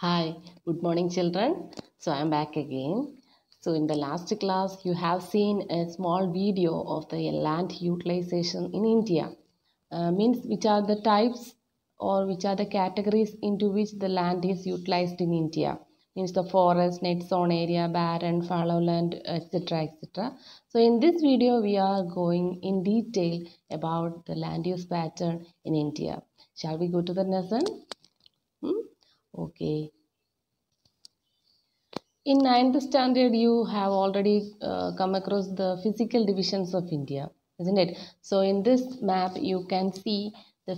Hi, good morning, children. So I'm back again. So in the last class, you have seen a small video of the land utilization in India. Means which are the types or which are the categories into which the land is utilized in India. Means the forest, net zone area, barren, fallow land, etc. etc. So in this video, we are going in detail about the land use pattern in India. Shall we go to the lesson? Okay. In ninth standard, you have already come across the physical divisions of India, isn't it? So in this map, you can see the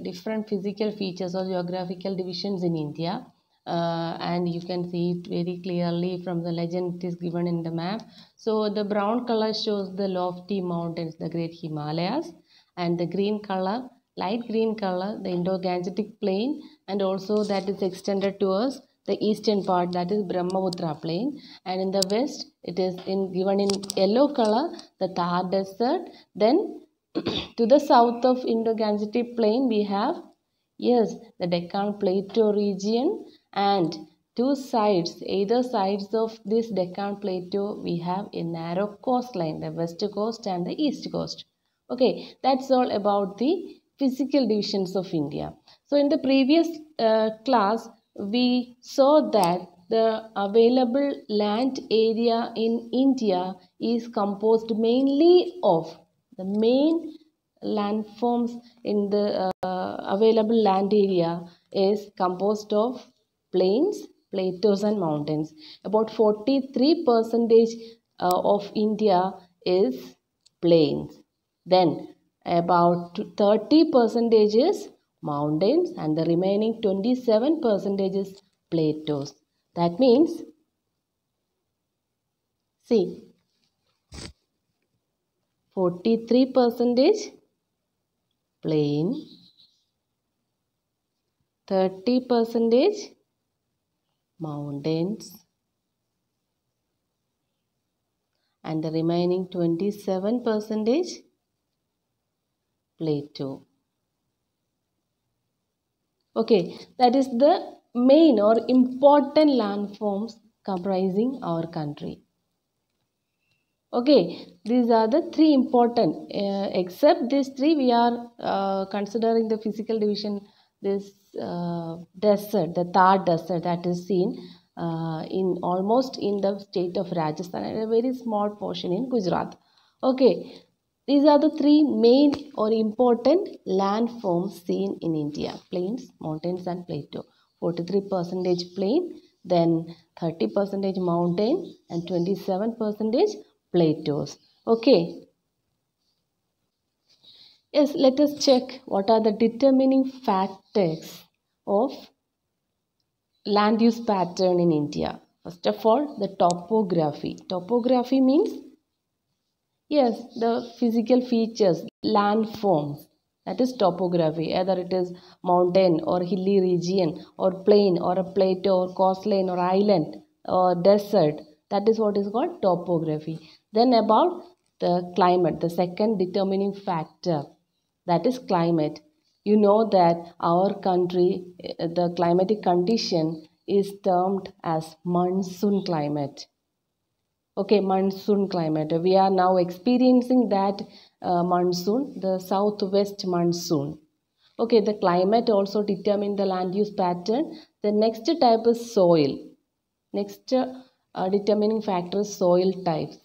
different physical features or geographical divisions in India. And you can see it very clearly from the legend it is given in the map. So the brown color shows the lofty mountains, the great Himalayas, and the green color, light green color, the Indo-Gangetic plain, and also that is extended towards the eastern part, that is Brahmaputra plain, and in the west it is given in yellow color, the Thar desert. Then to the south of Indo-Gangetic plain we have, yes, the Deccan Plateau region, and two sides, either sides of this Deccan Plateau we have a narrow coastline, the west coast and the east coast. Okay, that's all about the physical divisions of India. So in the previous class we saw that the available land area in India is composed mainly of the main landforms in the available land area is composed of plains, plateaus and mountains. About 43% of India is plains. Then about 30% is mountains and the remaining 27% is plateaus. That means, see, 43% plain, 30% mountains, and the remaining 27% plateau. Okay, that is the main or important landforms comprising our country. Okay, these are the three important. Except these three, we are considering the physical division. This desert, the Thar desert, that is seen in almost in the state of Rajasthan and a very small portion in Gujarat. Okay, these are the three main or important landforms seen in India: plains, mountains, and plateau. 43% plain, then 30% mountain, and 27% plateaus. Okay. Yes, let us check what are the determining factors of land use pattern in India. First of all, the topography. Topography means, yes, the physical features, landforms. That is topography. Either it is mountain or hilly region or plain or a plateau or coastline or island or desert. That is what is called topography. Then about the climate, the second determining factor, that is climate. You know that our country, the climatic condition is termed as monsoon climate. Okay, monsoon climate. We are now experiencing that monsoon, the southwest monsoon. Okay, the climate also determines the land use pattern. The next type is soil. Next determining factor is soil types.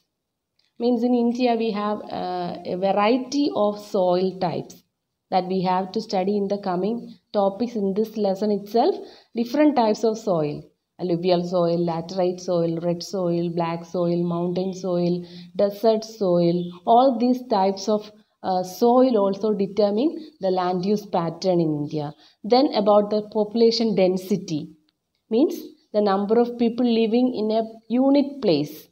Means in India we have a variety of soil types that we have to study in the coming topics in this lesson itself. Different types of soil: alluvial soil, laterite soil, red soil, black soil, mountain soil, desert soil. All these types of soil also determine the land use pattern in India. Then about the population density, means the number of people living in a unit place.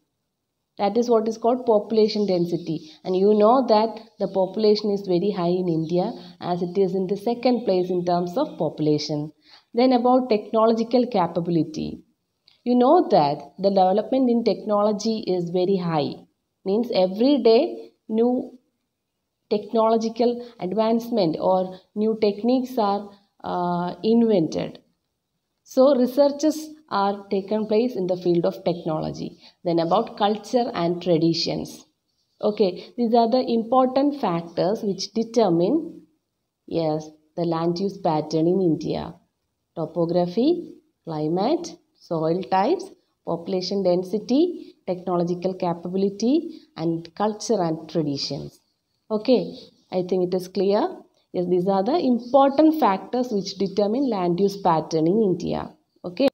That is what is called population density. And you know that the population is very high in India, as it is in the second place in terms of population. Then about technological capability. You know that the development in technology is very high. Means every day new technological advancement or new techniques are invented. So researches are taken place in the field of technology. Then about culture and traditions. Okay, these are the important factors which determine, yes, the land use pattern in India. Topography, climate, soil types, population density, technological capability, and culture and traditions. Okay, I think it is clear. Yes, these are the important factors which determine land use pattern in India. Okay.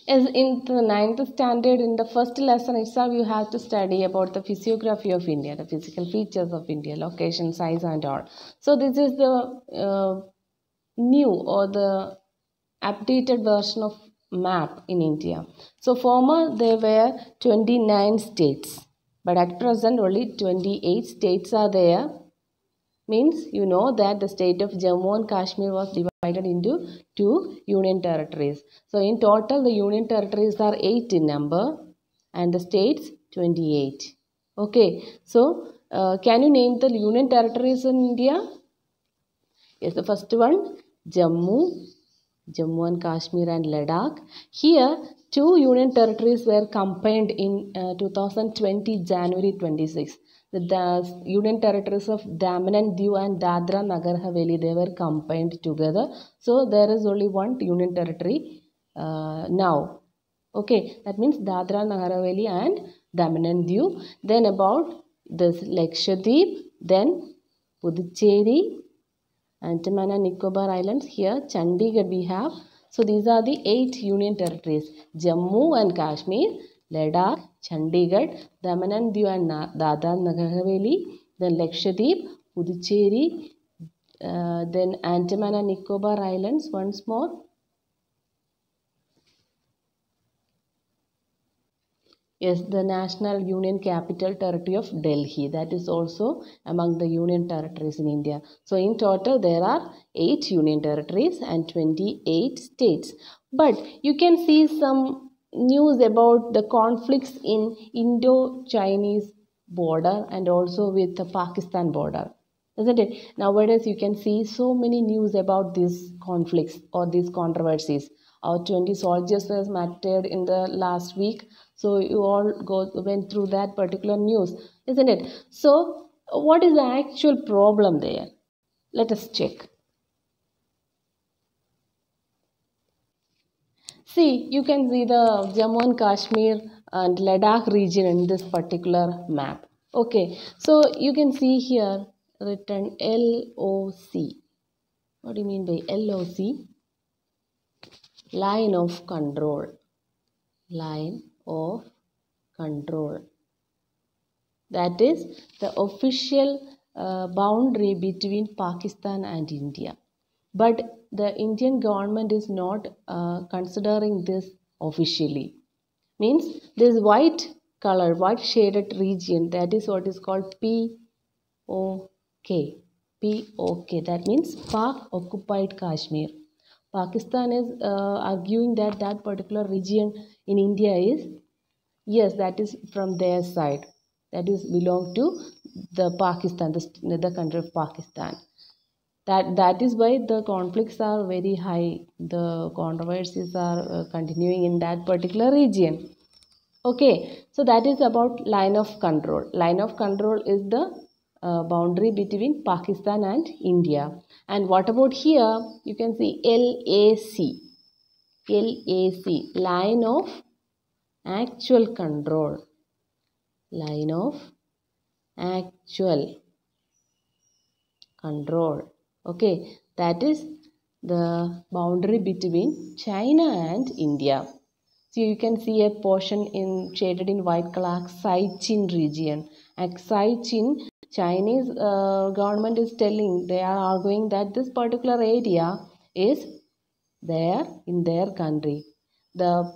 As in the 9th standard, in the first lesson itself, you have to study about the physiography of India, the physical features of India, location, size, and all. So this is the new or the updated version of map in India. So former there were 29 states, but at present only 28 states are there. Means you know that the state of Jammu and Kashmir was divided into 2 union territories. So in total the union territories are 8 in number and the states 28. Okay, so can you name the union territories in India? Yes, the first one Jammu and Kashmir and Ladakh. Here, 2 union territories were combined in 2020 January 26. The union territories of Daman and Diu and Dadra Nagar Haveli, they were combined together. So there is only one union territory now. Okay, that means Dadra Nagar Haveli and Daman and Diu. Then about this Lakshadweep, then Puducherry, Andaman and Nicobar Islands. Here Chandigarh we have. So these are the 8 union territories. Jammu and Kashmir, Ladakh, Chandigarh, Daman and Diu and Dadra and Nagar Haveli, then Lakshadweep, Puducherry, then Andaman and Nicobar Islands once more. Yes, the National Union Capital Territory of Delhi. That is also among the union territories in India. So in total there are 8 union territories and 28 states. But you can see some news about the conflicts in Indo-Chinese border and also with the Pakistan border. Isn't it? Nowadays you can see so many news about these conflicts or these controversies. Our 20 soldiers were martyred in the last week. So you all went through that particular news, isn't it? So what is the actual problem there? Let us check. See, you can see the Jammu and Kashmir and Ladakh region in this particular map. Okay, so you can see here written LOC. What do you mean by LOC? Line of control. Line of control. That is the official boundary between Pakistan and India. But the Indian government is not considering this officially. Means this white color, white shaded region, that is what is called POK. POK, that means Pak occupied Kashmir. Pakistan is arguing that that particular region in India is, yes, that is from their side. That is belong to the Pakistan, the country of Pakistan. That is why the conflicts are very high. The controversies are continuing in that particular region. Okay, so that is about line of control. Line of control is the boundary between Pakistan and India. And what about here? You can see LAC. LAC, line of actual control. Line of actual control. Okay, that is the boundary between China and India. So you can see a portion in shaded in white color, Aksai Chin region. Aksai Chin, Chinese government is telling, they are arguing that this particular area is there in their country. The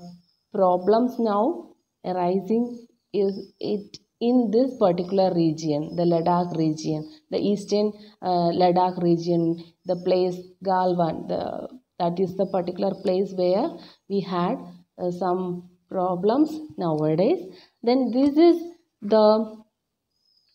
problems now arising is it in this particular region, the Ladakh region, the eastern Ladakh region, the place Galwan, that is the particular place where we had some problems nowadays. Then this is the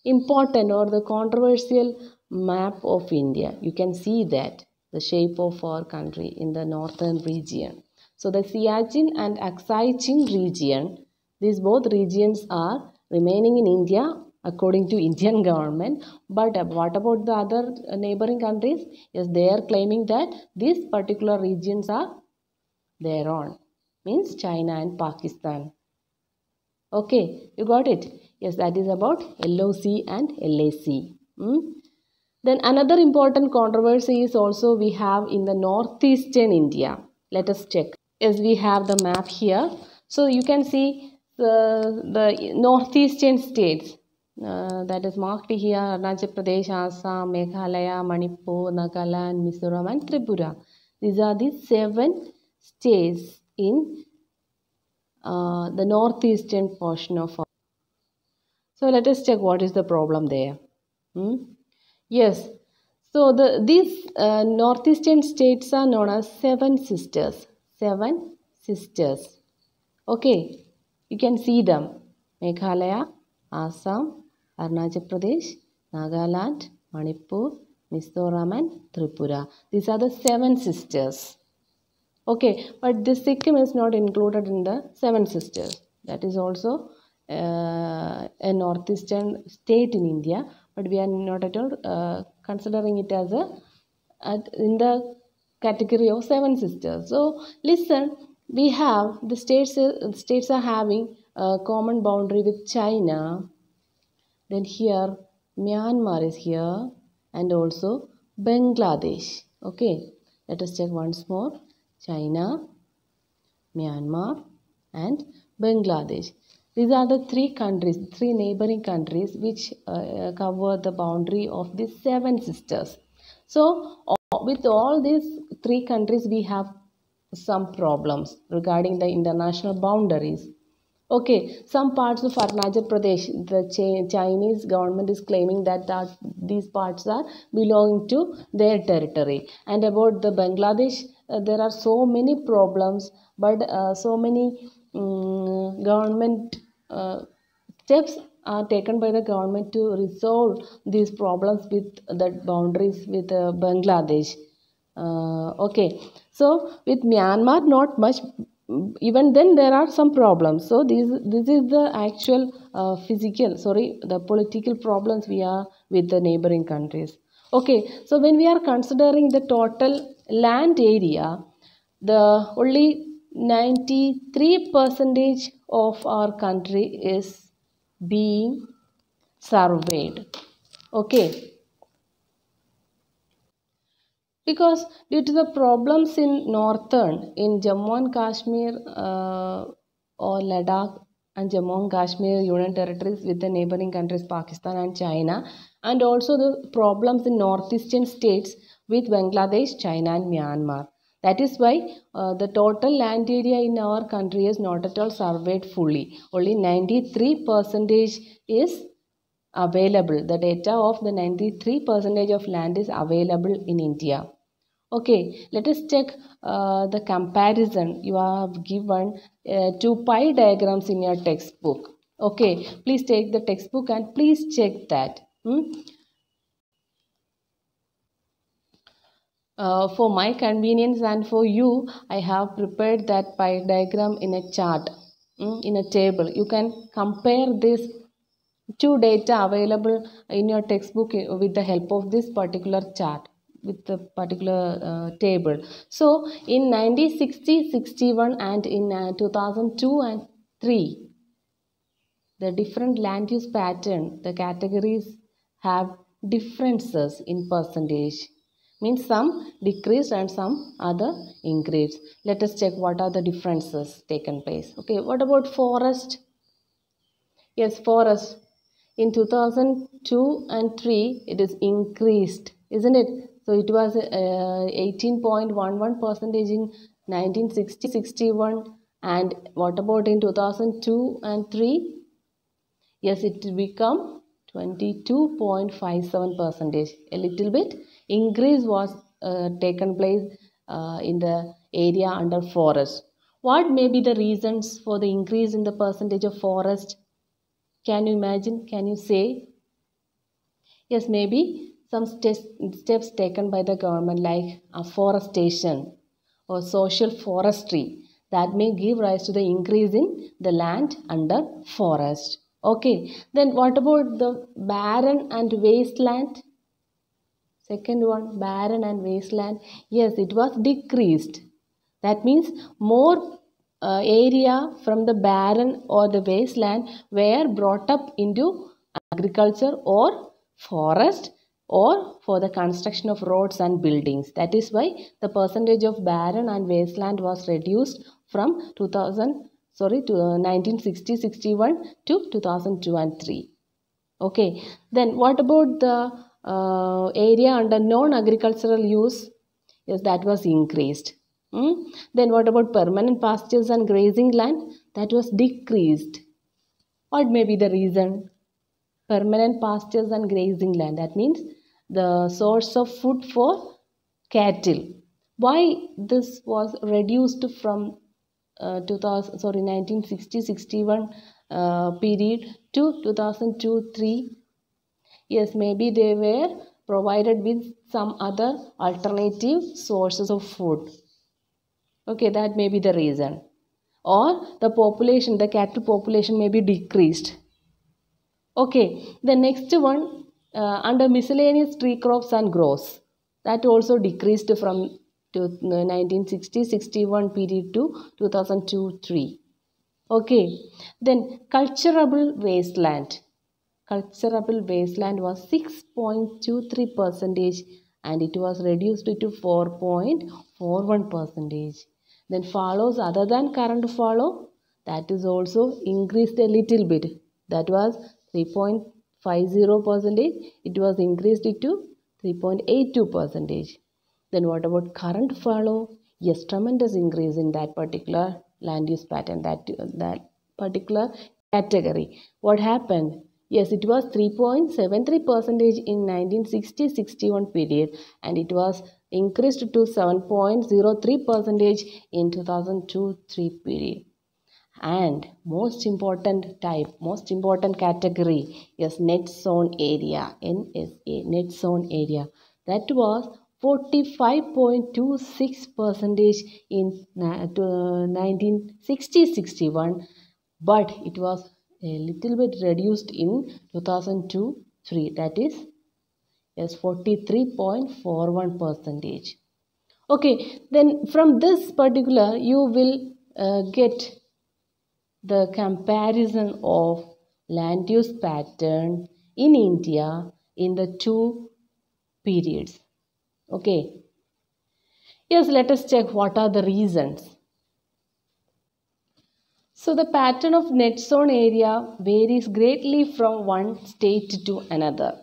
important or the controversial map of India. You can see that the shape of our country in the northern region. So the Siachen and Aksai Chin region, these both regions are remaining in India according to Indian government. But what about the other neighboring countries? Yes, they are claiming that these particular regions are their own. Means China and Pakistan. Okay, you got it? Yes, that is about LOC and LAC. Then another important controversy is also we have in the northeastern India. Let us check. Yes, we have the map here. So you can see the northeastern states that is marked here: Arunachal Pradesh, Assam, Meghalaya, Manipur, Nagaland, Mizoram and Tripura. These are the 7 states in the northeastern portion of. So let us check what is the problem there. Yes. So these northeastern states are known as 7 sisters. 7 sisters. Okay. You can see them. Meghalaya, Assam, Arunachal Pradesh, Nagaland, Manipur, Mizoram and Tripura. These are the 7 sisters. Okay. But this Sikkim is not included in the 7 sisters. That is also a northeastern state in India, but we are not at all considering it as in the category of 7 sisters. So listen, we have the states are having a common boundary with China. Then here Myanmar is here and also Bangladesh. Okay, let us check once more: China, Myanmar and Bangladesh. These are the 3 countries, 3 neighboring countries which cover the boundary of the 7 sisters. So with all these 3 countries we have some problems regarding the international boundaries. Okay, some parts of Arunachal Pradesh, the Chinese government is claiming that these parts are belonging to their territory. And about the Bangladesh, there are so many problems, but so many government steps are taken by the government to resolve these problems with the boundaries with Bangladesh. Okay, so with Myanmar not much, even then there are some problems. So this is the actual the political problems we are with the neighboring countries. Okay, so when we are considering the total land area, the only 93% of our country is being surveyed. Okay, because due to the problems in northern, in Jammu and Kashmir or Ladakh and Jammu and Kashmir Union territories with the neighboring countries Pakistan and China, and also the problems in northeastern states with Bangladesh, China and Myanmar. That is why the total land area in our country is not at all surveyed fully. Only 93% is available. The data of the 93% of land is available in India. Okay, let us check the comparison. You have given 2 pie diagrams in your textbook. Okay, please take the textbook and please check that. For my convenience and for you, I have prepared that pie diagram in a chart, in a table. You can compare this 2 data available in your textbook with the help of this particular chart, with the particular table. So in 1960, 61 and in 2002 and 3, the different land use pattern, the categories have differences in percentage. Means some decreased and some other increased. Let us check what are the differences taken place. Okay, what about forest? Yes, forest. In 2002 and 3, it is increased, isn't it? So it was 18.11% in 1960-61, and what about in 2002 and 3? Yes, it will become 22.57%. A little bit increase was taken place in the area under forest. What may be the reasons for the increase in the percentage of forest? Can you imagine? Can you say? Yes, maybe some steps taken by the government like afforestation or social forestry. that may give rise to the increase in the land under forest. Okay, then what about the barren and wasteland? Second one, barren and wasteland. Yes, it was decreased. That means more area from the barren or the wasteland were brought up into agriculture or forest or for the construction of roads and buildings. That is why the percentage of barren and wasteland was reduced from 1960-61 to 2002 and 3. Okay, then what about the area under non-agricultural use? Yes, that was increased. Then what about permanent pastures and grazing land? That was decreased. What may be the reason? Permanent pastures and grazing land. That means the source of food for cattle. Why this was reduced from 1960-61 period to 2002-3? Yes, maybe they were provided with some other alternative sources of food. Okay, that may be the reason. Or the population, the cattle population may be decreased. Okay, the next one under miscellaneous tree crops and growths. That also decreased from 1960-61 period to 2002-3. Okay, then culturable wasteland. Culturable wasteland was 6.23% and it was reduced to 4.41%. Then fallows other than current fallow, that is also increased a little bit. That was 3.50%. It was increased to 3.82%. Then what about current fallow? Yes, tremendous increase in that particular land use pattern, that particular category. What happened? Yes, it was 3.73% in 1960-61 period and it was increased to 7.03% in 2002-3 period. And most important category is net zone area, NSA, net zone area. That was 45.26% in 1960-61, but it was a little bit reduced in 2002-3. That is 43.41%. Okay, then from this particular you will get the comparison of land use pattern in India in the two periods. Okay. Yes, let us check what are the reasons. So the pattern of net zone area varies greatly from one state to another.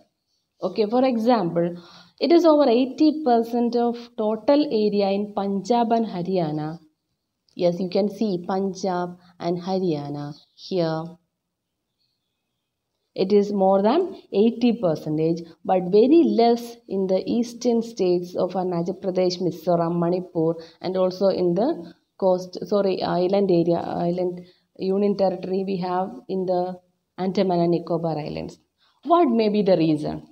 Okay, for example, it is over 80% of total area in Punjab and Haryana. Yes, you can see Punjab and Haryana here. It is more than 80%, but very less in the eastern states of Arunachal Pradesh, Mizoram, Manipur, and also in the island area, island union territory we have in the Andaman and Nicobar Islands. What may be the reason?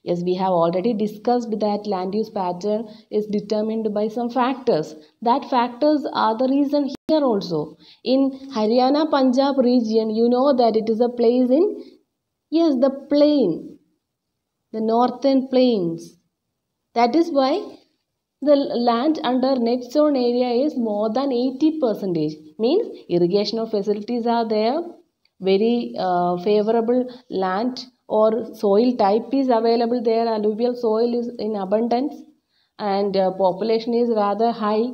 Yes, we have already discussed that land use pattern is determined by some factors. That factors are the reason here also. In Haryana, Punjab region, you know that it is a place in, yes, the plain, the northern plains. That is why the land under net zone area is more than 80%. Means irrigation facilities are there, very favorable land or soil type is available there, alluvial soil is in abundance and population is rather high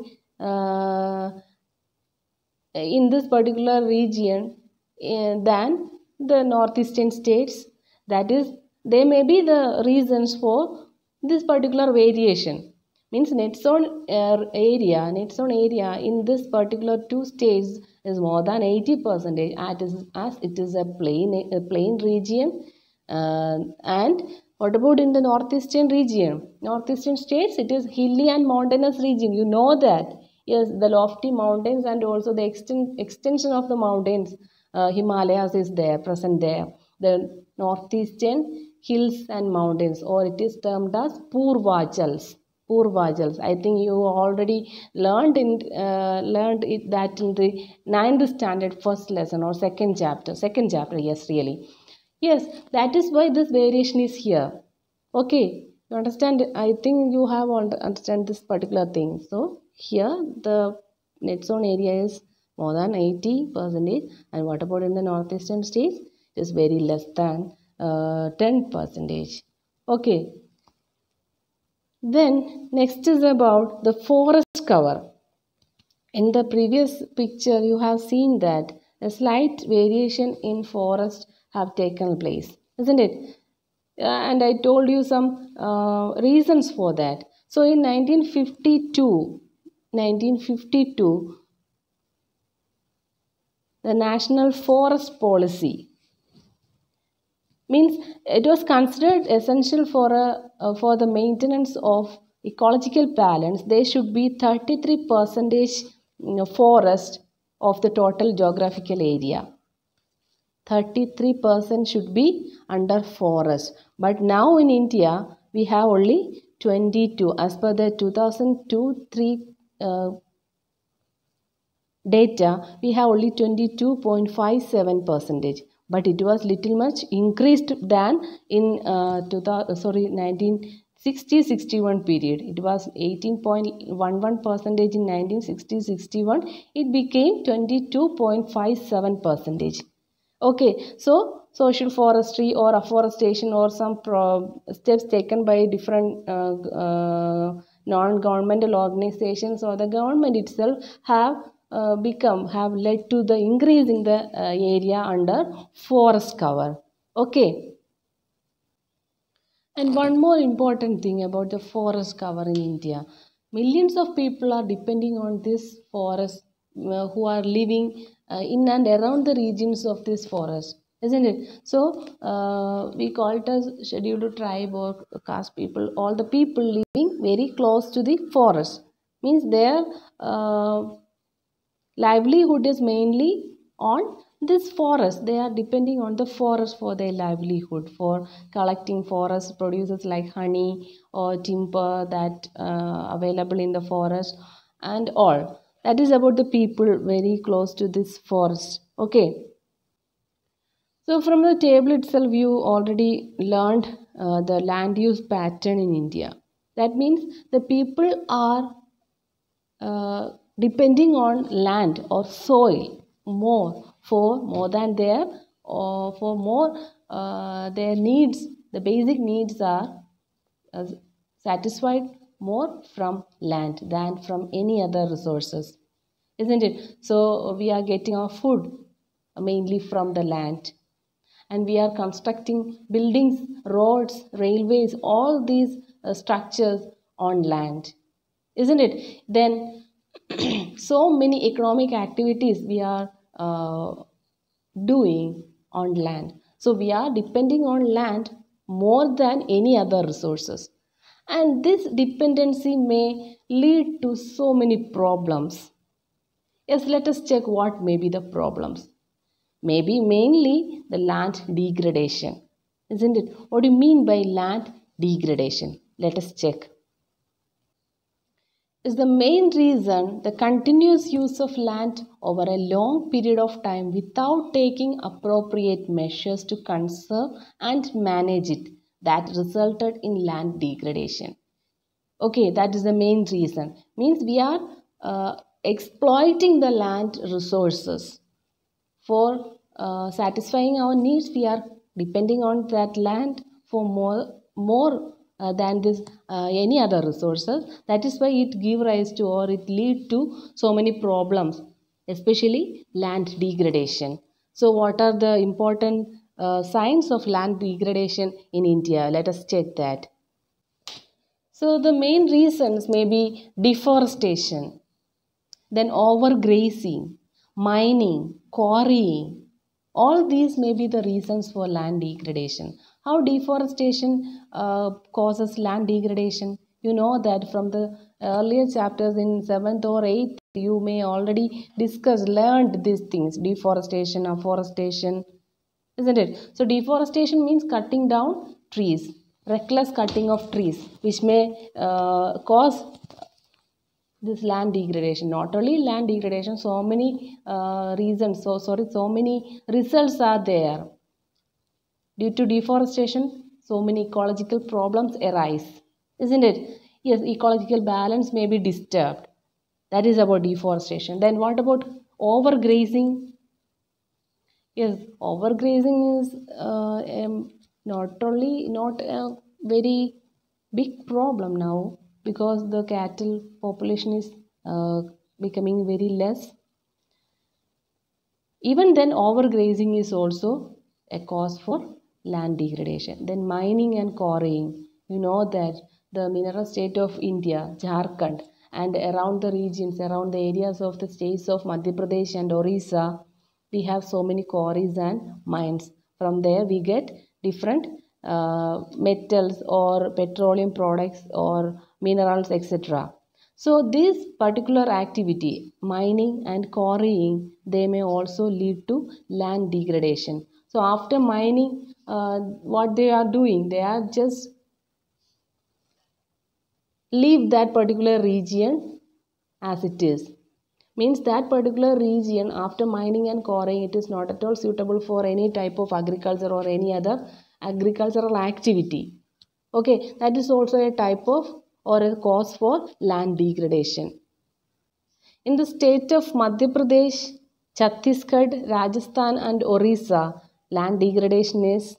in this particular region than the northeastern states. That is, they may be the reasons for this particular variation. Means net zone area in this particular two states is more than 80% as it is a plain region. And what about in the northeastern region? Northeastern states, it is hilly and mountainous region. You know that. Yes, the lofty mountains and also the extension of the mountains, Himalayas is there, present there. The northeastern hills and mountains, or it is termed as Purvachals. Purvajals. I think you already learned that in the ninth standard first lesson or second chapter. Second chapter, yes, really. Yes, that is why this variation is here. Okay, you understand? I think you have understand this particular thing. So here the net zone area is more than 80%, and what about in the northeastern states? It is very less than 10%. Okay. Then next is about the forest cover. In the previous picture, you have seen that a slight variation in forest have taken place, isn't it? And I told you some reasons for that. So in 1952, the National Forest Policy means it was considered essential for the maintenance of ecological balance. There should be 33% forest of the total geographical area. 33% should be under forest. But now in India, we have only 22. As per the 2002-3 data, we have only 22.57%. But it was little much increased than in 1960-61 period. It was 18.11% in 1960-61. It became 22.57%. Okay, so social forestry or afforestation or some steps taken by different non-governmental organizations or the government itself have led to the increase in the area under forest cover. Okay. And one more important thing about the forest cover in India. Millions of people are depending on this forest who are living in and around the regions of this forest, isn't it? So we call it as scheduled tribe or caste people. All the people living very close to the forest means their livelihood is mainly on this forest. They are depending on the forest for their livelihood, for collecting forest produces like honey or timber that available in the forest and all. That is about the people very close to this forest. Okay. So from the table itself, you already learned the land use pattern in India. That means the people are depending on land or soil more than their their needs. The basic needs are satisfied more from land than from any other resources, isn't it? So we are getting our food mainly from the land, and we are constructing buildings, roads, railways, all these structures on land, isn't it? Then so many economic activities we are doing on land. So we are depending on land more than any other resources. And this dependency may lead to so many problems. Yes, let us check what may be the problems. Maybe mainly the land degradation, isn't it? What do you mean by land degradation? Let us check. Is the main reason the continuous use of land over a long period of time without taking appropriate measures to conserve and manage it that resulted in land degradation. Okay, that is the main reason. Means we are exploiting the land resources for satisfying our needs. We are depending on that land for more than this any other resources. That is why it give rise to or it lead to so many problems, especially land degradation. So what are the important signs of land degradation in India? Let us check that. So the main reasons may be deforestation, then overgrazing, mining, quarrying. All these may be the reasons for land degradation. How deforestation causes land degradation? You know that from the earlier chapters in 7th or 8th, you may already learned these things. Deforestation, afforestation, isn't it? So deforestation means cutting down trees. reckless cutting of trees, which may cause this land degradation. Not only land degradation, so many reasons, so many results are there. Due to deforestation, so many ecological problems arise, isn't it? Yes, ecological balance may be disturbed. That is about deforestation. Then what about overgrazing? Yes, overgrazing is not a very big problem now, because the cattle population is becoming very less. Even then, overgrazing is also a cause for land degradation. Then mining and quarrying. You know that the mineral state of India, Jharkhand, and around the regions, around the areas of the states of Madhya Pradesh and Orissa, we have so many quarries and mines. From there, we get different metals or petroleum products or minerals, etc. So this particular activity, mining and quarrying, they may also lead to land degradation. So after mining, what they are doing, they are just leave that particular region as it is. Means that particular region, after mining and quarrying, it is not at all suitable for any type of agriculture or any other agricultural activity. Okay, that is also a type of or a cause for land degradation. In the state of Madhya Pradesh, Chhattisgarh, Rajasthan, and Orissa, land degradation is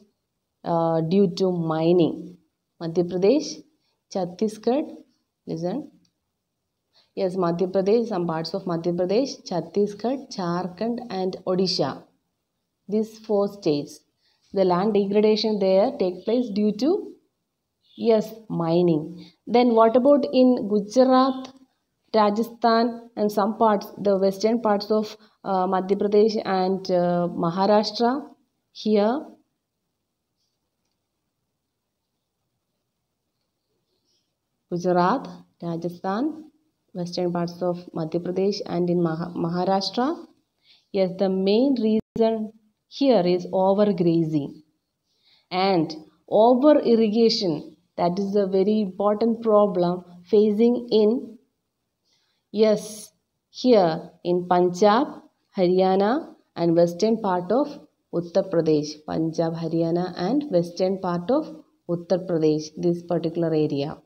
due to mining. Madhya Pradesh, Chhattisgarh, listen. Yes, Madhya Pradesh, some parts of Madhya Pradesh, Chhattisgarh, Jharkhand, and Odisha. These 4 states. The land degradation there take place due to, yes, mining. Then what about in Gujarat, Rajasthan, and some parts, the western parts of Madhya Pradesh and Maharashtra? Here, Gujarat, Rajasthan, western parts of Madhya Pradesh and in Maharashtra. Yes, the main reason here is overgrazing and over irrigation. That is a very important problem facing in, yes, here in Punjab, Haryana, and western part of Uttar Pradesh. Punjab, Haryana, and western part of Uttar Pradesh, this particular area.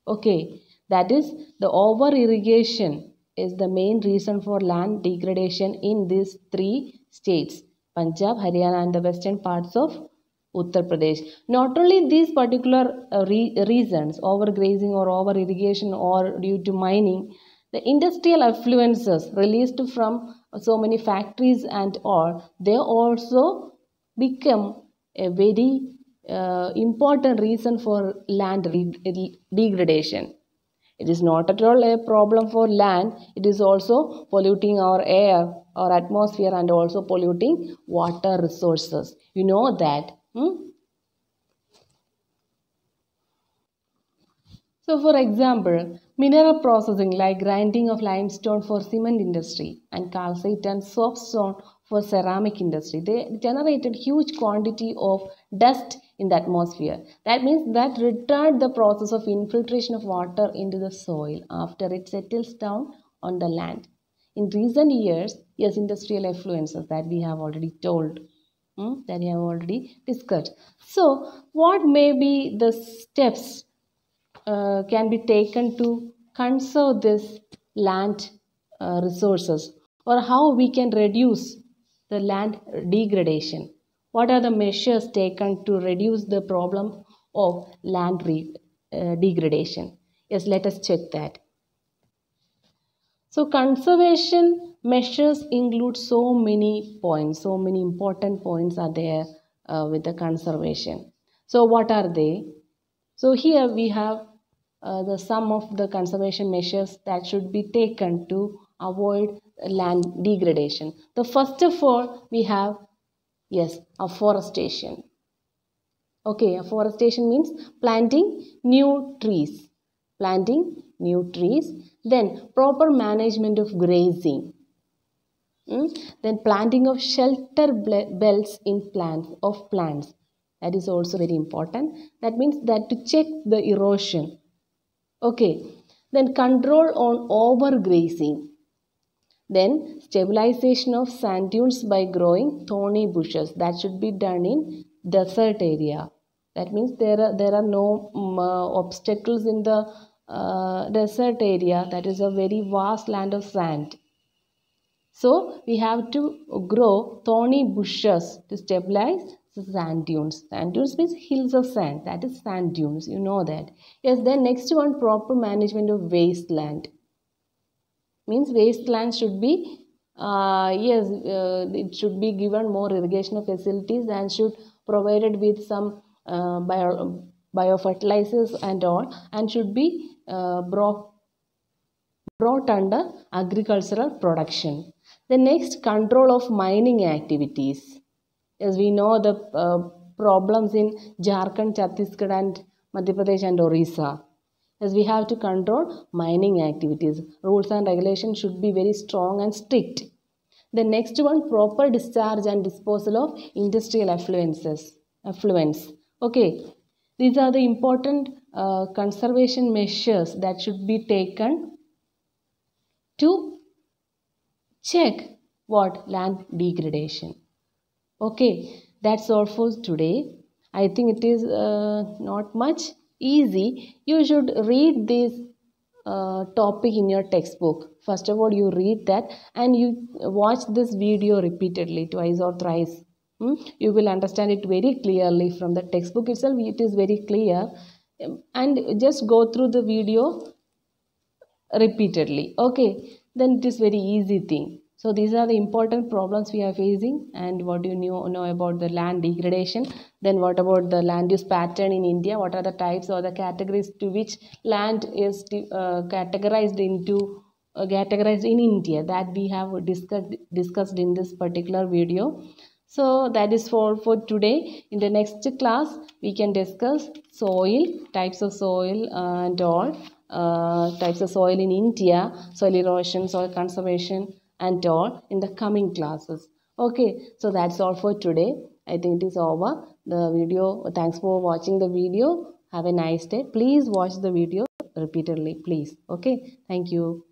Okay, that is the over irrigation is the main reason for land degradation in these 3 states, Punjab, Haryana, and the western parts of Uttar Pradesh. Not only these particular reasons, overgrazing or over irrigation or due to mining, the industrial effluences released from so many factories and all, they also become a very important reason for land degradation. It is not at all a problem for land, it is also polluting our air, our atmosphere, and also polluting water resources. You know that. So for example, mineral processing like grinding of limestone for cement industry and calcite and soapstone for ceramic industry, they generated huge quantity of dust in the atmosphere. That means that retard the process of infiltration of water into the soil after it settles down on the land. In recent years, yes, industrial effluences that we have already told, that we have already discussed. So what may be the steps can be taken to conserve this land resources, or how we can reduce the land degradation? What are the measures taken to reduce the problem of land degradation? Yes, let us check that. So conservation measures include so many points, so many important points are there with the conservation. So what are they? So here we have the sum of the conservation measures that should be taken to avoid land degradation. The first of all, we have, yes, afforestation. Okay, afforestation means planting new trees. Planting new trees. Then proper management of grazing. Then planting of shelter belts in plants. That is also very important. That means that to check the erosion. Okay. Then control on overgrazing. Then stabilization of sand dunes by growing thorny bushes. That should be done in desert area. That means there are no obstacles in the desert area. That is a very vast land of sand. So we have to grow thorny bushes to stabilize the sand dunes. Sand dunes means hills of sand. That is sand dunes. You know that. Yes. Then next one, proper management of wasteland. Means wasteland should be it should be given more irrigation facilities and should provided with some biofertilizers and all, and should be brought under agricultural production. The next, control of mining activities. As we know the problems in Jharkhand, Chhattisgarh and Madhya Pradesh and Orissa. As we have to control mining activities. Rules and regulations should be very strong and strict. The next one, proper discharge and disposal of industrial effluents. Okay, these are the important conservation measures that should be taken to check what? Land degradation. Okay, that's all for today. I think it is not much easy. You should read this topic in your textbook. First of all, you read that and you watch this video repeatedly, twice or thrice. You will understand it very clearly from the textbook itself. It is very clear, and just go through the video repeatedly. Okay, then it is very easy thing. So these are the important problems we are facing, and what do you know about the land degradation. Then what about the land use pattern in India? What are the types or the categories to which land is categorized in India, that we have discussed in this particular video. So that is all for today. In the next class we can discuss soil, types of soil and all, types of soil in India, soil erosion, soil conservation and all in the coming classes. Okay, so that's all for today. I think it is over the video. Thanks for watching the video. Have a nice day. Please watch the video repeatedly, please. Okay, thank you.